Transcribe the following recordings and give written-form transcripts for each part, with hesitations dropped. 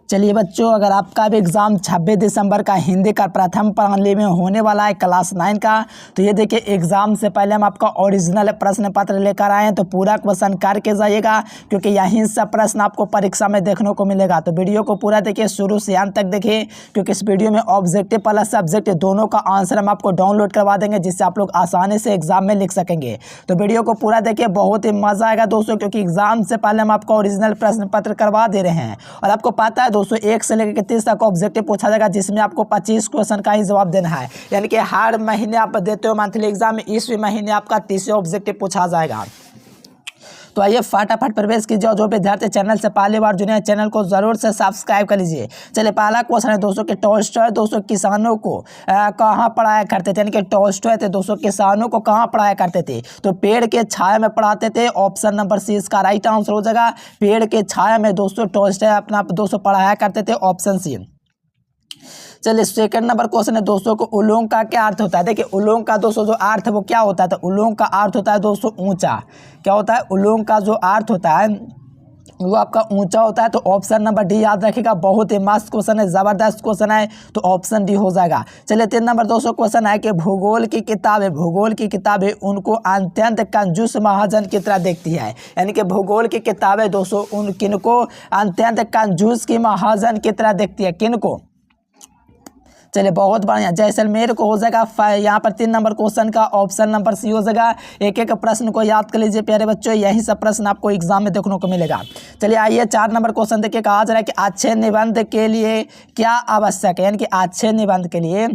चलिए बच्चों, अगर आपका भी एग्ज़ाम 26 दिसंबर का हिंदी का प्रथम पाली में होने वाला है क्लास 9 का, तो ये देखिए एग्ज़ाम से पहले हम आपका ओरिजिनल प्रश्न पत्र लेकर आए हैं। तो पूरा क्वेश्चन करके जाइएगा, क्योंकि यहीं सब प्रश्न आपको परीक्षा में देखने को मिलेगा। तो वीडियो को पूरा देखिए, शुरू से अंत तक देखिए, क्योंकि इस वीडियो में ऑब्जेक्टिव प्लस सब्जेक्ट दोनों का आंसर हम आपको डाउनलोड करवा देंगे, जिससे आप लोग आसानी से एग्जाम में लिख सकेंगे। तो वीडियो को पूरा देखिए, बहुत ही मज़ा आएगा दोस्तों, क्योंकि एग्जाम से पहले हम आपको ओरिजिनल प्रश्न पत्र करवा दे रहे हैं। और आपको पता है दोस्तों, 1 से लेकर 30 तक ऑब्जेक्टिव पूछा जाएगा, जिसमें आपको 25 क्वेश्चन का ही जवाब देना है। यानी कि हर महीने आप देते हो मंथली एग्जाम में, इस महीने आपका 30 ऑब्जेक्टिव पूछा जाएगा। तो आइए फटाफट प्रवेश कीजिए। जो विद्यार्थी चैनल से पहली बार जुड़े हैं, चैनल को जरूर से सब्सक्राइब कर लीजिए। चलिए, पहला क्वेश्चन है दोस्तों कि टॉलस्टॉय दोस्तों किसानों को कहाँ पढ़ाया करते थे। यानी कि टॉलस्टॉय थे दोस्तों, किसानों को कहाँ पढ़ाया करते थे, तो पेड़ के छाया में पढ़ाते थे। ऑप्शन नंबर सी इसका राइट आंसर हो जाएगा। पेड़ के छाया में दोस्तों टॉलस्टॉय अपना दोस्तों पढ़ाया करते थे, ऑप्शन सी। चलिए, सेकंड नंबर क्वेश्चन है दोस्तों को उलोंग का क्या अर्थ होता है। देखिए, उलोंग का दोस्तों जो अर्थ है वो क्या होता है, तो उलोंग का अर्थ होता है दोस्तों ऊंचा। क्या होता है, उलोंग का जो अर्थ होता है वो आपका ऊंचा होता है। तो ऑप्शन नंबर डी याद रखिएगा, बहुत ही मस्त क्वेश्चन है, ज़बरदस्त क्वेश्चन है, तो ऑप्शन डी हो जाएगा। चलिए, 3 नंबर दोस्तों क्वेश्चन है कि भूगोल की किताबें उनको अत्यंत कंजूस महाजन की तरह देखती है। यानी कि भूगोल की किताबें दोस्तों उन किनको अत्यंत कंजूस की महाजन की तरह देखती है, किनको। चलिए, बहुत बढ़िया, जैसलमेर को हो जाएगा। यहाँ पर 3 नंबर क्वेश्चन का ऑप्शन नंबर सी हो जाएगा। एक एक प्रश्न को याद कर लीजिए प्यारे बच्चों, यही सब प्रश्न आपको एग्जाम में देखने को मिलेगा। चलिए आइए, 4 नंबर क्वेश्चन देखिए, कहा जा रहा है कि अच्छे निबंध के लिए क्या आवश्यक है। यानी कि अच्छे निबंध के लिए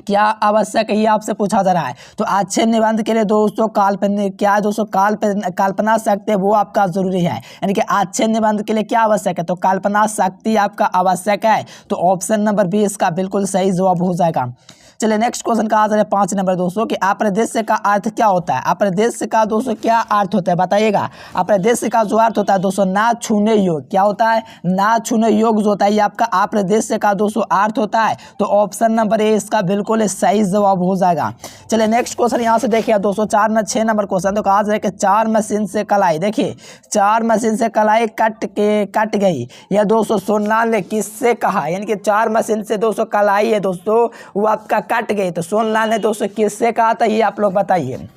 क्या आवश्यक है, ये आपसे पूछा जा रहा है। तो अच्छे निबंध के लिए दोस्तों काल्पनिक क्या है दोस्तों, कल्पना शक्ति वो आपका जरूरी है। यानी कि अच्छे निबंध के लिए क्या आवश्यक है, तो कल्पना शक्ति आपका आवश्यक है। तो ऑप्शन नंबर बी इसका बिल्कुल सही जवाब हो जाएगा। चलिए, नेक्स्ट क्वेश्चन का आता है 5 नंबर दोस्तों कि अप्रदेश्य का अर्थ क्या होता है। अप्रदेश्य का दोस्तों क्या अर्थ होता है, बताइएगा। अप्रदेश्य का जो अर्थ होता है दोस्तों, ना छूने योग्य। क्या होता है, ना छूने योग्य जो होता है, ये आपका अप्रदेश्य का दोस्तों अर्थ होता है। तो ऑप्शन नंबर ए इसका बिल्कुल सही जवाब हो जाएगा। चलिए, नेक्स्ट क्वेश्चन यहाँ से देखिए दोस्तों, 6 नंबर क्वेश्चन। तो कहा जाए कि 4 मशीन से कलाई, देखिए 4 मशीन से कलाई कट गई, यह दोस्तों सोनलाल ने किससे कहा। यानी कि 4 मशीन से दोस्तों कलाई है दोस्तों, वो आपका कट गई, तो सोनलाल ने दोस्तों किससे कहा था, ये आप लोग बताइए।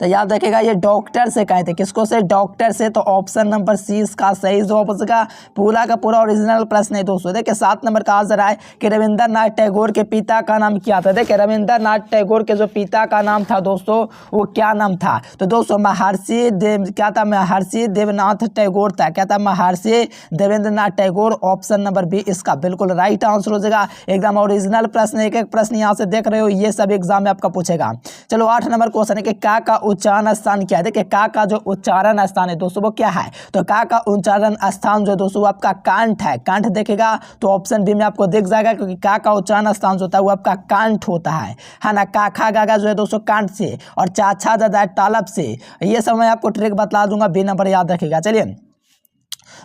तो याद रखिएगा, ये डॉक्टर से कहे थे, किसको से, डॉक्टर से। तो ऑप्शन नंबर सी इसका सही जवाब हो जाएगा। पूरा का पूरा ओरिजिनल प्रश्न है दोस्तों। देखिए, 7 नंबर का आंसर है कि रविंद्रनाथ टैगोर के पिता का नाम क्या था। देखिए, रविंद्रनाथ टैगोर के जो पिता का नाम था दोस्तों, वो क्या नाम था, तो दोस्तों महर्षि देवनाथ टैगोर था। क्या था, Maharshi Devendranath Tagore. Option number B इसका बिल्कुल राइट आंसर हो जाएगा। एकदम ओरिजिनल प्रश्न, एक एक प्रश्न यहाँ से देख रहे हो, ये सब एग्जाम में आपका पूछेगा। चलो, 8 नंबर क्वेश्चन है कि का उच्चारण स्थान क्या है। देखिए, का जो उच्चारण स्थान है दोस्तों वो क्या है, तो का उच्चारण स्थान जो दोस्तों आपका कंठ है। कंठ देखेगा तो ऑप्शन बी में आपको दिख जाएगा, क्योंकि का उच्चारण स्थान जो होता है वो आपका कंठ होता है ना। काखा गागा जो है दोस्तों कंठ से, और चाछा दादा तालब से। ये सब मैं आपको ट्रिक बता दूंगा, बी नंबर याद रखिएगा। चलिए,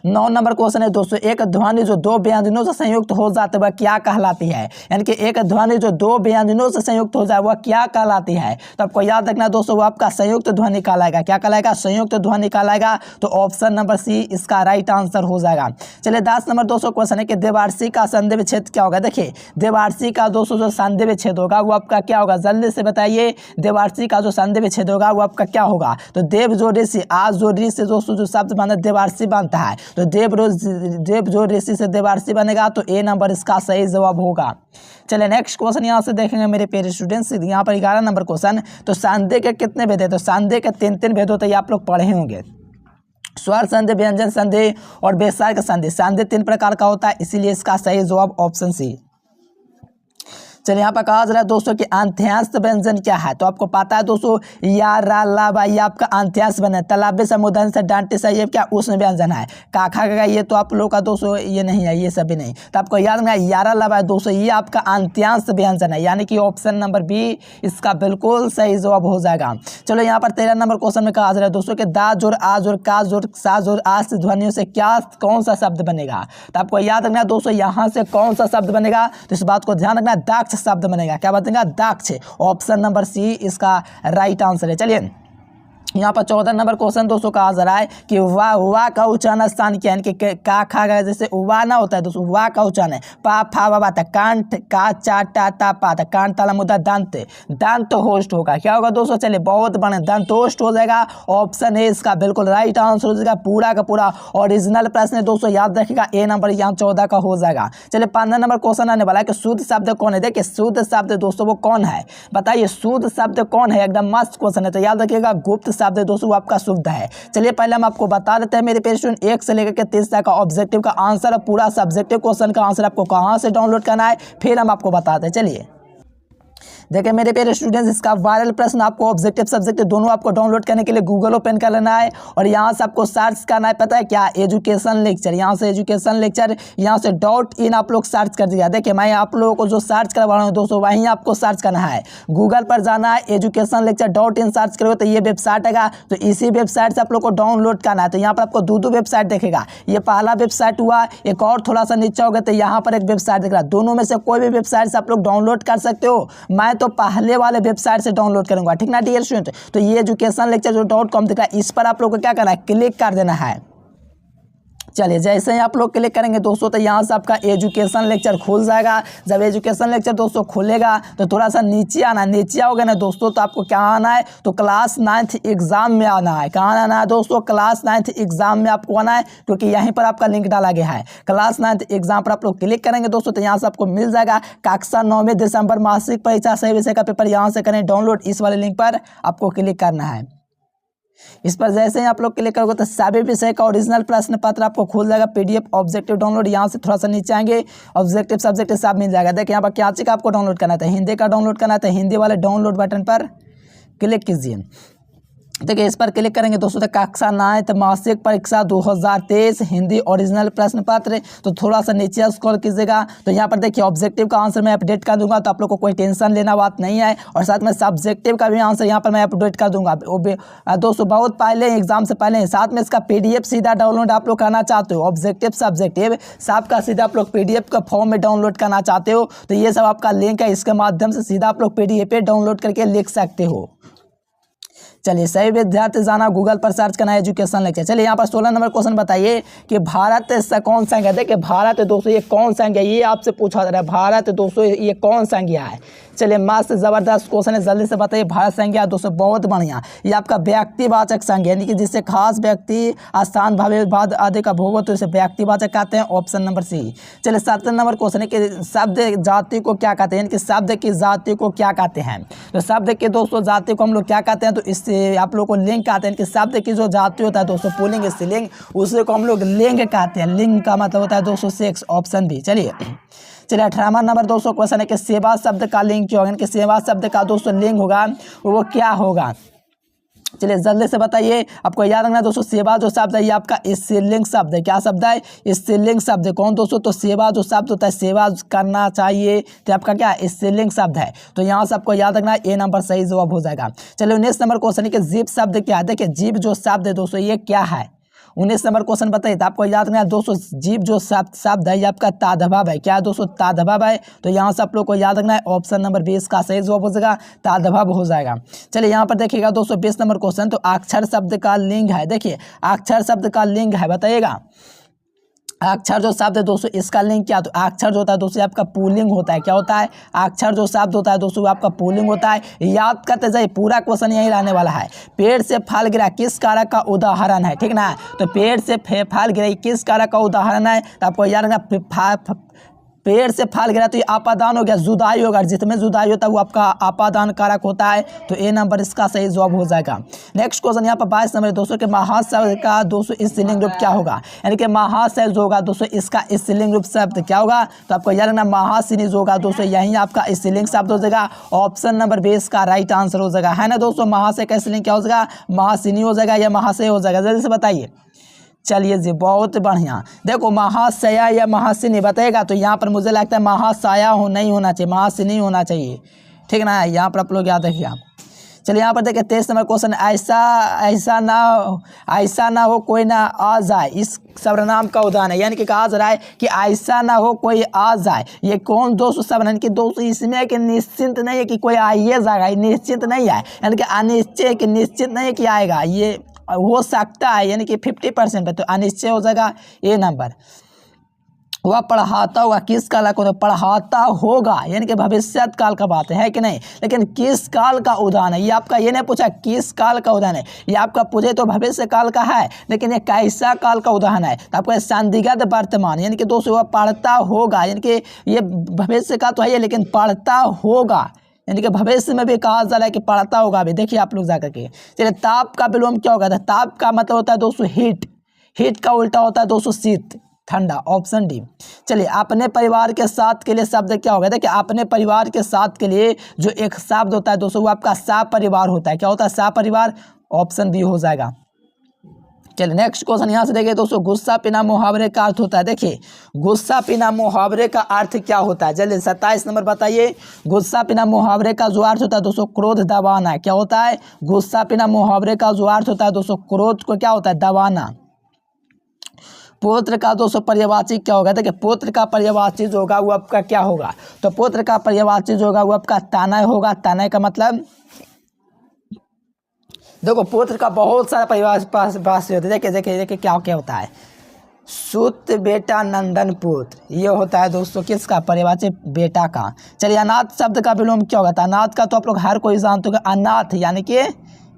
9 नंबर क्वेश्चन है दोस्तों, एक ध्वनि जो 2 व्यंजनों से संयुक्त हो जाते वह क्या कहलाती है। यानी कि एक ध्वनि जो 2 व्यंजनों से संयुक्त हो जाए वह क्या कहलाती है। तो आपको याद रखना दोस्तों, वो आपका संयुक्त ध्वनि कहलाएगा। क्या कहलाएगा, संयुक्त ध्वनि कहलाएगा। तो ऑप्शन नंबर सी इसका राइट आंसर हो जाएगा। चलिए, 10 नंबर दोस्तों क्वेश्चन है कि देवार्षी का संधि विच्छेद क्या होगा। देखिए, देवार्षी का दोस्तों जो संधि विच्छेद होगा वो आपका क्या होगा, जल्दी से बताइए। देवार्षी का जो संधि विच्छेद होगा वो आपका क्या होगा, तो देव जो ऋषि, आज जो ऋषि दोस्तों जो शब्द बना देवार्षी बनता है, तो देव जो ऋषि से देवार्षी बनेगा। तो ए नंबर इसका सही जवाब होगा। चलिए, नेक्स्ट क्वेश्चन यहाँ से देखेंगे मेरे प्यारे स्टूडेंट्स। यहाँ पर 11 नंबर क्वेश्चन, तो संधि के कितने भेद है, तो संधि के 3 भेद होते हैं, ये आप लोग पढ़े होंगे। स्वर संधि, व्यंजन संधि और विसर्ग संधि। संधि 3 प्रकार का होता है, इसीलिए इसका सही जवाब ऑप्शन सी। चलिए, यहाँ पर कहा जा रहा है दोस्तों कि अंत्यांश व्यंजन क्या है, तो आपको पता है दोस्तों, या रा ला बा, ये आपका अंत्यांश व्यंजन। तालाबे समुदाय से डांटे से, ये क्या उष्ण व्यंजन है। काखा का ये तो आप लोग का दोस्तों ये नहीं है, ये सभी नहीं। तो आपको याद रखना, यारा लाबा दोस्तों ये आपका अंत्यांश व्यंजन है। यानी कि ऑप्शन नंबर बी इसका बिल्कुल सही जवाब हो जाएगा। चलो, यहाँ पर 13 नंबर क्वेश्चन में कहा जा रहा है दोस्तों कि दा जोर आ जोर का जोर सा जोर आज ध्वनियों से क्या कौन सा शब्द बनेगा। तो आपको याद रखना दोस्तों, यहाँ से कौन सा शब्द बनेगा, तो इस बात को ध्यान रखना, दाक्ष शब्द बनेगा। क्या बनेगा, दाक्ष। ऑप्शन नंबर सी इसका राइट आंसर है। चलिए, यहाँ पर 14 नंबर क्वेश्चन दोस्तों कहा जा रहा है कि वाह का उच्चारण स्थान क्या है, इनके का खा गया, जैसे वाह ना होता है दोस्तों, वाह का उच्चारण है पा फा बा था कांठ का चा टा ता पा था कांठ ताला मुद्दा दंत दंत होस्ट होगा, क्या होगा दोस्तों, चलिए बहुत बड़े दंत होस्ट हो जाएगा। ऑप्शन है इसका बिल्कुल राइट आंसर हो जाएगा, पूरा का पूरा ओरिजिनल प्रश्न है दोस्तों, याद रखिएगा ए नंबर यहाँ 14 का हो जाएगा। चलिए 15 नंबर क्वेश्चन आने वाला है कि शुद्ध शब्द कौन है। देखिए शुद्ध शब्द दोस्तों वो कौन है, बताइए शुद्ध शब्द कौन है, एकदम मस्त क्वेश्चन है, तो याद रखिएगा गुप्त शब्द दोस्तों वो आपका शुद्ध है। चलिए पहले हम आपको बता देते हैं मेरे प्यारे स्टूडेंट 1 से लेकर के 30 तक का ऑब्जेक्टिव का आंसर और पूरा सब्जेक्टिव क्वेश्चन का आंसर आपको कहां से डाउनलोड करना है, फिर हम आपको बताते हैं। चलिए देखिए मेरे प्यारे स्टूडेंट्स, इसका वायरल प्रश्न आपको ऑब्जेक्टिव सब्जेक्टिव दोनों आपको डाउनलोड करने के लिए गूगल ओपन कर लेना है और यहाँ से आपको सर्च करना है, पता है क्या, एजुकेशन लेक्चर, यहाँ से एजुकेशन लेक्चर, यहाँ से .in आप लोग सर्च कर दीजिए। देखिए मैं आप लोगों को जो सर्च करवा रहा हूँ दोस्तों वहीं आपको सर्च करना है, गूगल पर जाना है, एजुकेशन लेक्चर .in सर्च करोगे तो ये वेबसाइट आएगा, तो इसी वेबसाइट से आप लोग को डाउनलोड करना है। तो यहाँ पर आपको दो वेबसाइट देखेगा, ये पहला वेबसाइट हुआ, एक और थोड़ा सा नीचे होगा तो यहाँ पर एक वेबसाइट दिख रहा है, दोनों में से कोई भी वेबसाइट से आप लोग डाउनलोड कर सकते हो। मैं तो पहले वाले वेबसाइट से डाउनलोड करूंगा, ठीक ना डियर स्टूडेंट। तो ये एजुकेशन लेक्चर जो .com दिख रहा है इस पर आप लोग को क्या करना है, क्लिक कर देना है। चलिए जैसे ही आप लोग क्लिक करेंगे दोस्तों तो यहाँ से आपका एजुकेशन लेक्चर खुल जाएगा। जब एजुकेशन लेक्चर दोस्तों खुलेगा तो थोड़ा सा नीचे आना, नीचे आओगे ना दोस्तों तो आपको क्या आना है, तो क्लास 9th एग्जाम में आना है। कहाँ आना है दोस्तों, क्लास 9th एग्जाम में आपको आना है, क्योंकि यहीं पर आपका लिंक डाला गया है। क्लास 9th एग्जाम पर आप लोग क्लिक करेंगे दोस्तों तो यहाँ से आपको मिल जाएगा कक्षा 9 दिसंबर मासिक परीक्षा सही विषय का पेपर, यहाँ से करें डाउनलोड, इस वाले लिंक पर आपको क्लिक करना है। इस पर जैसे ही आप लोग क्लिक करोगे तो सभी विषय का ओरिजिनल प्रश्न पत्र आपको खुल जाएगा, PDF ऑब्जेक्टिव डाउनलोड, यहाँ से थोड़ा सा नीचे आएंगे ऑब्जेक्टिव सब्जेक्टिव सब मिल जाएगा। देखिए यहाँ पर क्या चीज का आपको डाउनलोड करना था, हिंदी का डाउनलोड करना था, हिंदी वाले डाउनलोड बटन पर क्लिक कीजिए। देखिए इस पर क्लिक करेंगे दोस्तों तो कक्षा 9 मासिक परीक्षा 2023 हिंदी ओरिजिनल प्रश्न पत्र, तो थोड़ा सा नीचे स्क्रॉल कीजिएगा तो यहाँ पर देखिए ऑब्जेक्टिव का आंसर मैं अपडेट कर दूंगा, तो आप लोग को कोई टेंशन लेना बात नहीं है, और साथ में सब्जेक्टिव का भी आंसर यहाँ पर मैं अपडेट कर दूंगा। दोस्तों बहुत पहले एग्जाम से पहले, साथ में इसका PDF सीधा डाउनलोड आप लोग करना चाहते हो, ऑब्जेक्टिव सब्जेक्टिव सबका सीधा आप लोग PDF का फॉर्म में डाउनलोड करना चाहते हो तो ये सब आपका लिंक है, इसके माध्यम से सीधा आप लोग PDF पे डाउनलोड करके लिख सकते हो। चलिए सही विद्यार्थी जाना गूगल पर सर्च करना एजुकेशन लेक्चर। चलिए यहाँ पर 16 नंबर क्वेश्चन बताइए कि भारत से कौन संज्ञा, देखिए भारत दोस्तों ये कौन संज्ञा, ये आपसे पूछा जा रहा है, भारत दोस्तों ये कौन संज्ञा है। चलिए मस्त जबरदस्त क्वेश्चन है, जल्दी से बताइए। भारत संज्ञा दोस्तों बहुत बढ़िया, ये आपका व्यक्तिवाचक संज्ञा, यानी कि जिससे खास व्यक्ति स्थान भाव आदि का भूव हो तो इसे व्यक्तिवाचक कहते हैं, ऑप्शन नंबर सी। चलिए 17 नंबर क्वेश्चन है कि शब्द जाति को क्या कहते हैं, यानी कि शब्द की जाति को क्या कहते हैं। तो शब्द के दोस्तों जाति को हम लोग क्या कहते हैं, तो इससे आप लोग को लिंग कहते हैं कि शब्द की जो जाति होता है दोस्तों पुल्लिंग स्त्रीलिंग, उसे को हम लोग लिंग कहते हैं। लिंग का मतलब होता है दोस्तों सेक्स, ऑप्शन बी। चलिए 18वां नंबर दोस्तों क्वेश्चन है कि सेवा शब्द का लिंग क्या होगा, कि सेवा शब्द का दोस्तों लिंग होगा वो क्या होगा। चलिए जल्दी से बताइए, आपको याद रखना दोस्तों सेवा जो शब्द है ये आपका स्त्रीलिंग शब्द है। क्या शब्द है, स्त्रीलिंग शब्द है। कौन दोस्तों, तो सेवा जो शब्द होता है सेवा करना चाहिए, तो आपका क्या स्त्रीलिंग शब्द है। तो यहाँ से आपको याद रखना ए नंबर सही जवाब हो जाएगा। चलिए 19 नंबर क्वेश्चन है कि जीव शब्द क्या है। देखिए जीव जो शब्द है दोस्तों ये क्या है, 19 नंबर क्वेश्चन बताइए। तो आपको याद रखना है दोस्तों जीव जो शब्द है ये आपका तादभाव है। क्या है दोस्तों, तादभाव है। तो यहाँ से आप लोग को याद रखना है ऑप्शन नंबर 20 का सही जवाब हो जाएगा, तादभाव हो जाएगा। चलिए यहाँ पर देखिएगा दोस्तों 20 नंबर क्वेश्चन, तो अक्षर शब्द का लिंग है। देखिए अक्षर शब्द का लिंग है, बताइएगा। अक्षर जो शब्द है दोस्तों इसका लिंग क्या, तो अक्षर जो होता है दोस्तों आपका पुल्लिंग होता है। क्या होता है, अक्षर जो शब्द होता है दोस्तों आपका पुल्लिंग होता है। याद करते जाइए, पूरा क्वेश्चन यही रहने वाला है। पेड़ से फल गिरा किस कारक का उदाहरण है, ठीक ना। तो पेड़ से फल गिरा किस कारक का उदाहरण है, तो आपको याद रखना पेड़ से फल गिरा तो ये आपादान हो गया, जुदाई होगा, जिसमें जुदाई होता है वो आपका आपादान कारक होता है। तो ए नंबर इसका सही जवाब हो जाएगा। नेक्स्ट क्वेश्चन यहाँ पर 22 नंबर दोस्तों के महाशय का दोस्तों स्त्रीलिंग रूप क्या होगा, यानी कि महाशय जो होगा दोस्तों इसका स्त्रीलिंग रूप शब्द क्या होगा, तो आपको याद रखना महासिनी जो होगा दोस्तों यही आपका स्त्रीलिंग शब्द हो जाएगा, ऑप्शन नंबर 20 का राइट आंसर हो जाएगा, है ना दोस्तों। महाशय का स्त्रीलिंग क्या हो जाएगा, महासिनी हो जाएगा या महाशय हो जाएगा, जल्दी से बताइए। चलिए जी बहुत बढ़िया, देखो महाशया या महासिनी बताएगा, तो यहाँ पर मुझे लगता है महाशया नहीं होना चाहिए, महासिनी होना चाहिए, ठीक ना। यहाँ पर आप लोग याद रखिए आप। चलिए यहाँ पर देखिए 23 नंबर क्वेश्चन, ऐसा ना हो कोई ना आ जाए, इस सर्वनाम का उदाहरण है। यानी कि कहा जा रहा है कि ऐसा ना हो कोई आ जाए, ये कौन दोस्तों सर्वनाम कि दोस्तों इसमें कि निश्चित नहीं है कि कोई आइए जाएगा, ये निश्चित नहीं है, यानी कि अनिश्चय कि निश्चित नहीं है कि आएगा, ये हो सकता है, यानी कि 50% पे, तो अनिश्चय हो जाएगा ए नंबर। वह पढ़ाता होगा, किस काल का पढ़ाता होगा, यानी कि भविष्य काल का बात है कि नहीं, लेकिन किस काल का उदाहरण है, ये आपका ये नहीं पूछा किस काल का उदाहरण है, ये आपका पूछे तो भविष्य काल का है, लेकिन ये कैसा काल का उदाहरण है, तो आपका संदिग्ध वर्तमान, यानी कि दोस्तों वह पढ़ता होगा, यानी कि ये भविष्य का तो है, लेकिन पढ़ता होगा, यानी कि भविष्य में भी कहा जा रहा है कि पढ़ता होगा भी। देखिए आप लोग जाकर के, चलिए ताप का विलोम क्या होगा, ताप का मतलब होता है दोस्तों हीट, हीट का उल्टा होता है दोस्तों शीत, ठंडा, ऑप्शन डी। चलिए अपने परिवार के साथ के लिए शब्द क्या होगा, देखिए अपने परिवार के साथ के लिए जो एक शब्द होता है दोस्तों वो आपका सपरिवार होता है, क्या होता है सपरिवार, ऑप्शन बी हो जाएगा। चलिए नेक्स्ट क्वेश्चन यहाँ से देखिए दोस्तों, गुस्सा पीना मुहावरे का अर्थ होता है। देखिए गुस्सा पीना मुहावरे का अर्थ क्या होता है, जल्दी 27 नंबर बताइए। गुस्सा पीना मुहावरे का जो अर्थ होता है दोस्तों क्रोध दबाना है, क्या होता है, गुस्सा पीना मुहावरे का जो अर्थ होता है दोस्तों क्रोध को क्या होता है दबाना। पुत्र का दोस्तों पर्यायवाची क्या होगा, देखिए पुत्र का पर्यायवाची जो होगा वो आपका क्या होगा, तो पुत्र का पर्यायवाची जो होगा वो आपका तनय होगा। तनय का मतलब देखो पुत्र का बहुत सारा परिवारवाची होता है, देखिए देखिए देखिए क्या क्या होता है, सुत बेटा नंदन पुत्र, ये होता है दोस्तों किसका, पर्यायवाची बेटा का। चलिए अनाथ शब्द का विलोम क्या होगा, अनाथ का तो आप लोग हर कोई जानते हो, अनाथ यानी कि,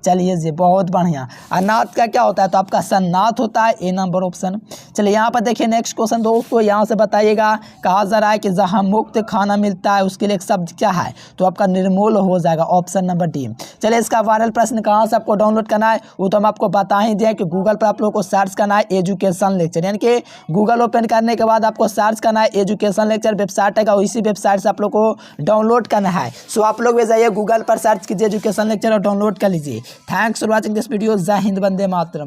चलिए जी बहुत बढ़िया, अनाथ का क्या होता है, तो आपका सन्नाथ होता है, ए नंबर ऑप्शन। चलिए यहाँ पर देखिए नेक्स्ट क्वेश्चन दोस्तों, यहाँ से बताइएगा, कहा जा रहा है कि जहाँ मुक्त खाना मिलता है उसके लिए एक शब्द क्या है, तो आपका निर्मूल हो जाएगा, ऑप्शन नंबर डी। चलिए इसका वायरल प्रश्न कहाँ से आपको डाउनलोड करना है, वो तो हम आपको बता ही दिया कि गूगल पर आप लोग को सर्च करना है एजुकेशन लेक्चर, यानी कि गूगल ओपन करने के बाद आपको सर्च करना है एजुकेशन लेक्चर, वेबसाइट है, इसी वेबसाइट से आप लोग को डाउनलोड करना है। सो आप लोग भी जाइए गूगल पर सर्च कीजिए एजुकेशन लेक्चर और डाउनलोड कर लीजिए। Thanks for watching this video. जय हिंद, वंदे मातरम।